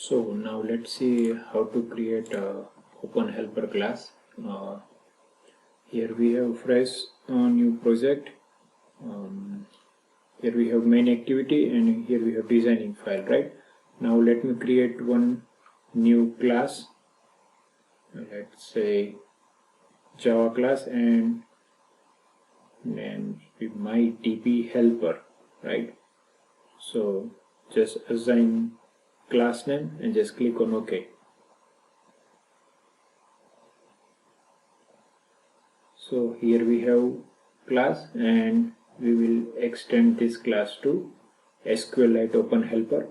So now let's see how to create a open helper class. Here we have fresh new project. Here we have main activity, and here we have designing file, right? Now let me create one new class. Let's say Java class, and name be my DB helper, right? So just assign class name and just click on OK. So here we have class, and we will extend this class to SQLiteOpenHelper.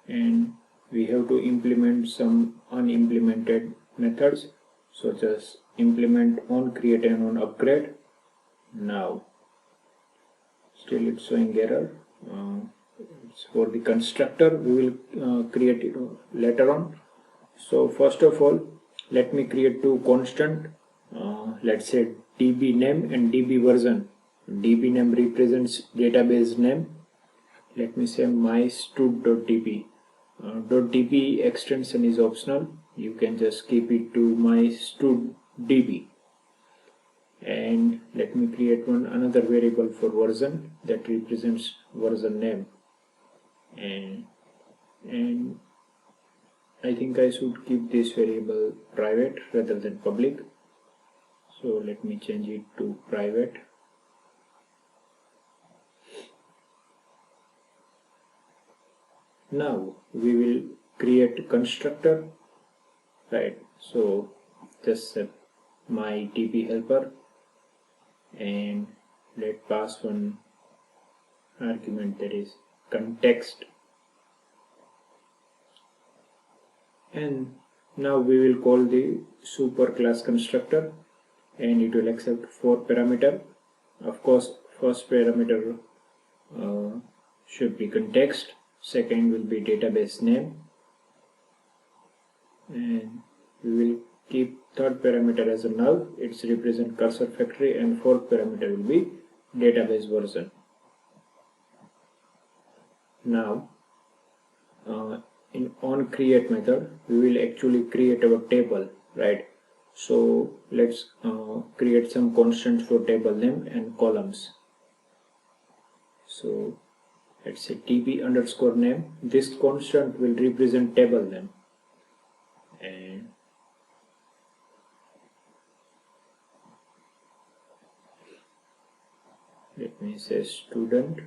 And we have to implement some unimplemented methods. So just implement on create and on upgrade. Now still it's showing error. It's for the constructor. We will create it later on. So first of all, let me create two constant. Let's say DB name and DB version. DB name represents database name. Let me say my stud.db. .db extension is optional. You can just keep it to my stud.db. And let me create another variable for version that represents version name. And I think I should keep this variable private rather than public. So let me change it to private. Now we will create a constructor, right? So just set my DB helper and let pass one argument, that is context. And now we will call the superclass constructor, and it will accept 4 parameters. Of course, first parameter should be context, second will be database name, and we will keep third parameter as a null. It's represent cursor factory, and fourth parameter will be database version. Now in onCreate method we will actually create our table, right? So let's create some constants for table name and columns. So let's say DB underscore name. This constant will represent table name, and let me say student.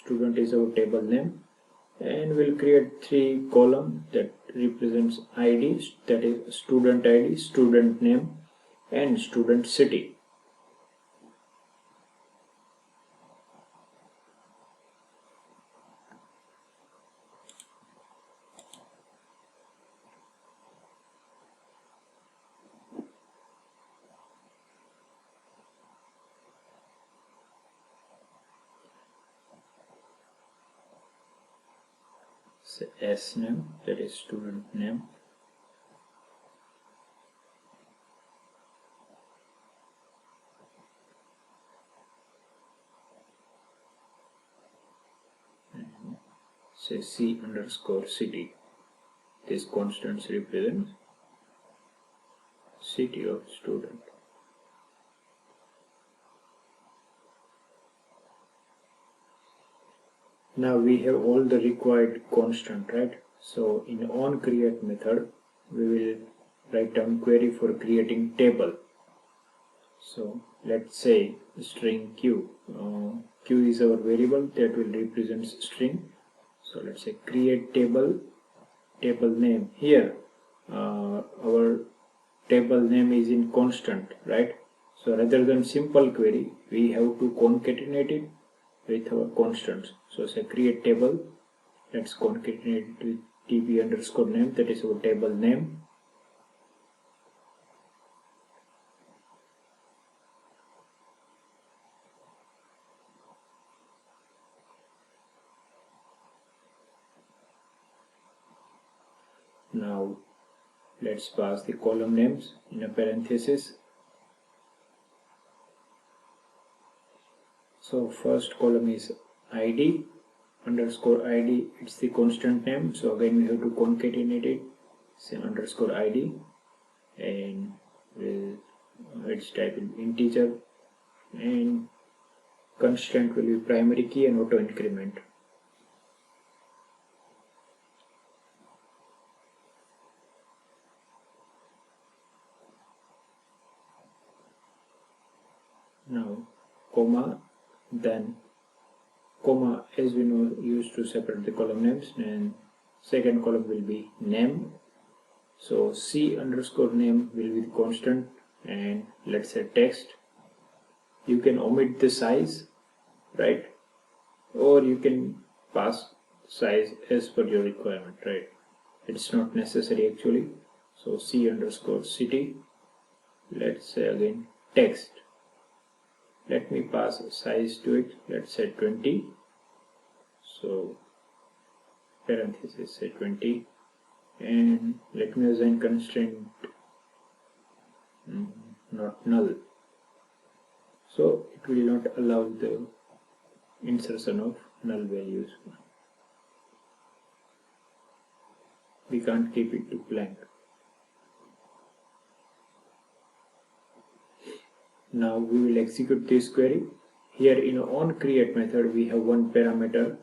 Student is our table name, and we'll create 3 columns that represents ID, that is student ID, student name, and student city. S name, that is student name, and say C underscore city. This constants represents city of student. Now we have all the required constant, right? So in onCreate method we will write down query for creating table. So let's say string q. Q is our variable that will represent string. So let's say create table, table name. Here our table name is in constant, right? So rather than simple query, we have to concatenate it with our constants. So say create table, let's concatenate it with db underscore name, that is our table name. Now let's pass the column names in a parenthesis. So first column is id underscore id, it's the constant name, so again we have to concatenate it, say underscore id, and let's type in integer, and constant will be primary key and auto increment. Now comma, then comma, as we know, used to separate the column names, and second column will be name. So c underscore name will be the constant, and let's say text. You can omit the size, right, or you can pass size as per your requirement, right? It's not necessary actually. So c underscore city, let's say again text. Let me pass size to it, let's say 20. So parenthesis say 20, and let me assign constraint not null, so it will not allow the insertion of null values. We can't keep it to blank. Now we will execute this query. Here in onCreate method we have one parameter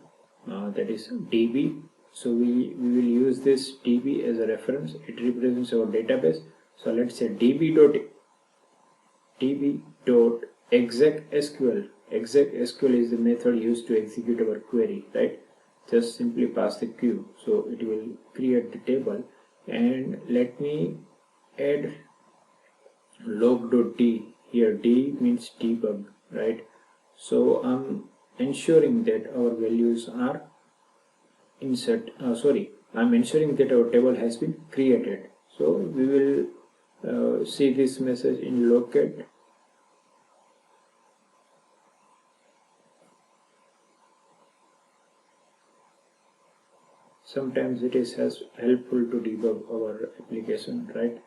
that is db. So we will use this db as a reference. It represents our database. So let's say db.execSQL. ExecSQL is the method used to execute our query, right? Just simply pass the q, so it will create the table. And let me add log.d. Here d means debug, right? So I'm ensuring that our values are I'm ensuring that our table has been created. So we will see this message in locate. Sometimes it is helpful to debug our application, right?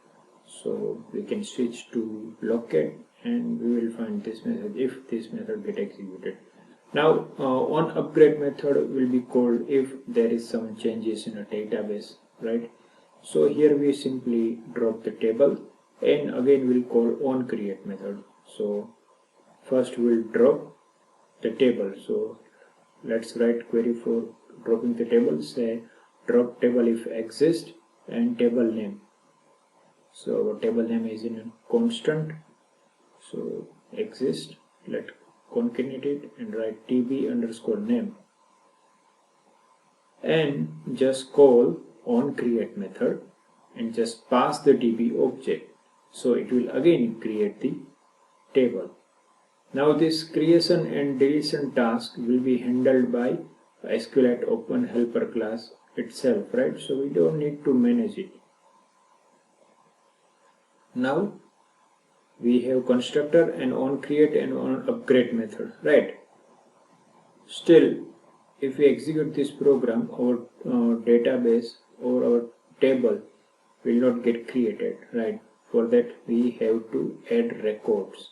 So we can switch to locate, and we will find this message if this method get executed. Now on upgrade method will be called if there is some changes in a database, right? So here we simply drop the table, and again we'll call on create method. So first we'll drop the table. So let's write query for dropping the table. Say drop table if exist, and table name. So our table name is in a constant, so exist. Let concatenate it and write db underscore name, and just call on create method and just pass the db object. So it will again create the table. Now this creation and deletion task will be handled by SQLiteOpenHelperClass itself, right? So we don't need to manage it. Now we have constructor and on create and on upgrade method, right? Still, if we execute this program, our database or our table will not get created, right? For that we have to add records.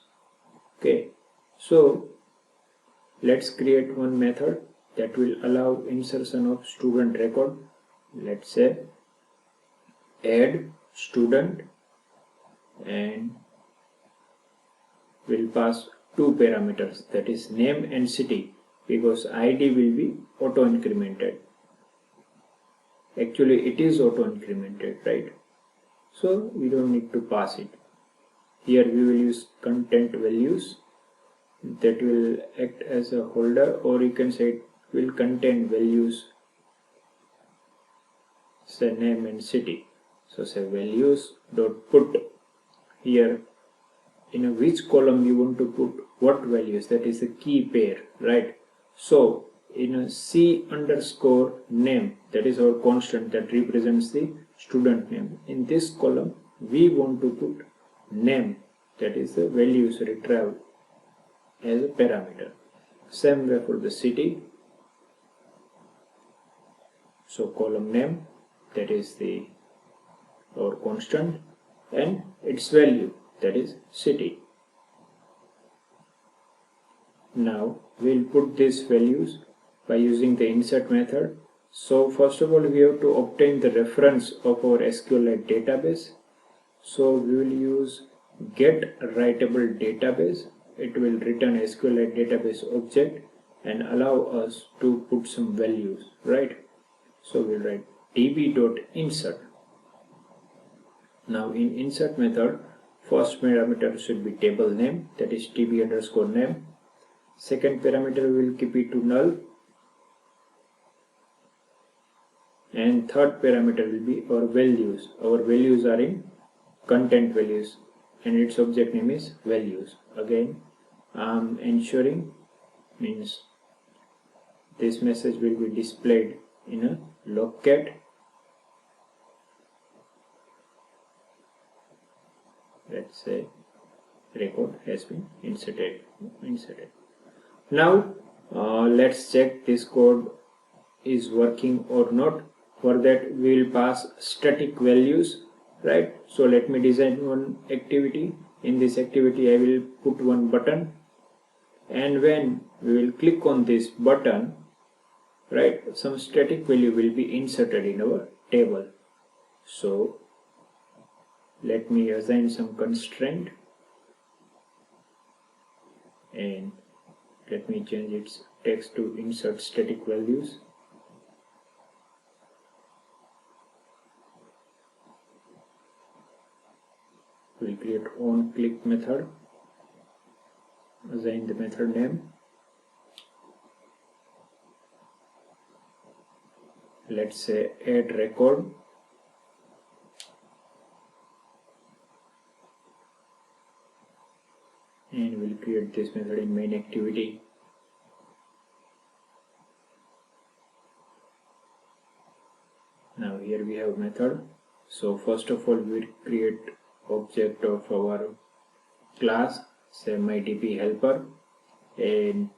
Okay, so let's create one method that will allow insertion of student record. Let's say add student, and we'll pass two parameters, that is name and city, because id will be auto incremented. Actually it is auto incremented, right? So we don't need to pass it. Here we will use content values that will act as a holder, or you can say it will contain values, say name and city. So say values dot put, here in which column you want to put what values, that is the key pair, right? So in a c underscore name, that is our constant that represents the student name, in this column we want to put name, that is the values retrieved as a parameter. Same way for the city. So column name, that is our constant, and its value, that is city. Now we'll put these values by using the insert method. So first of all, we have to obtain the reference of our SQLite database. So we will use get writable database. It will return SQLite database object and allow us to put some values, right? So we'll write db.insert. Now in insert method, first parameter should be table name, that is tb_name. Second parameter we will keep it to null, and third parameter will be our values. Our values are in content values and its object name is values. Again, ensuring means this message will be displayed in a locate. Let's say record has been inserted. Now let's check this code is working or not. For that we will pass static values, right? So let me design one activity. In this activity I will put one button, and when we will click on this button, right, some static value will be inserted in our table. So let me assign some constraint and let me change its text to insert static values. We'll create onClick method, assign the method name. Let's say add record. And we'll create this method in main activity. Now here we have method. So first of all we create object of our class, say myDBHelper, and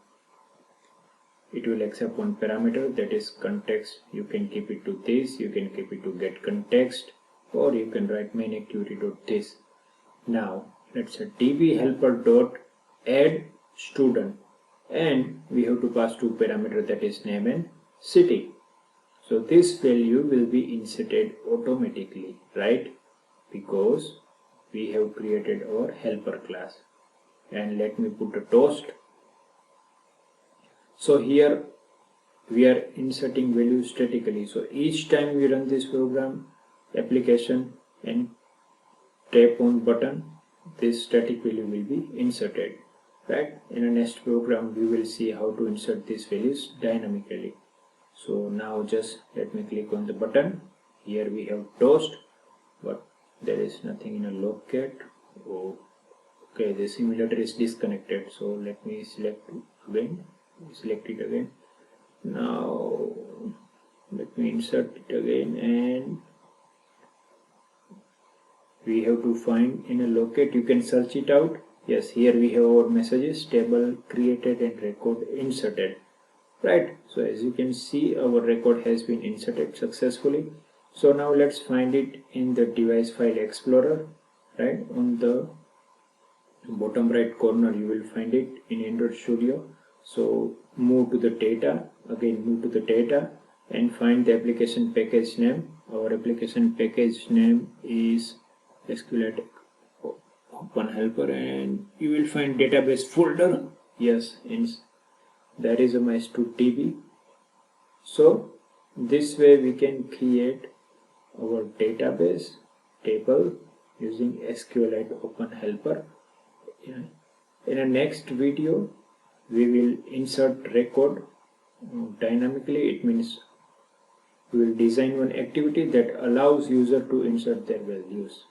it will accept one parameter, that is context. You can keep it to this, you can keep it to get context, or you can write main activity.this. Now let's say dbHelper.add student, and we have to pass two parameters, that is name and city. So this value will be inserted automatically, right? Because we have created our helper class. And let me put a toast. So here we are inserting values statically. So each time we run this program application and tap on button, this static value will be inserted, right? In the next program we will see how to insert these values dynamically. So now just let me click on the button. Here we have toast, but there is nothing in a locate. Oh, okay, the simulator is disconnected, so let me select it again. Now let me insert it again, and we have to find in a locate. You can search it out. Yes, here we have our messages, table created and record inserted, right? So as you can see, our record has been inserted successfully. So now let's find it in the device file explorer, right? On the bottom right corner you will find it in Android Studio. So move to the data, again move to the data and find the application package name. Our application package name is SQLiteOpenHelper, and you will find database folder. Yes, that is my studDB. So this way we can create our database table using SQLiteOpenHelper. In the next video we will insert record dynamically. It means we will design one activity that allows user to insert their values.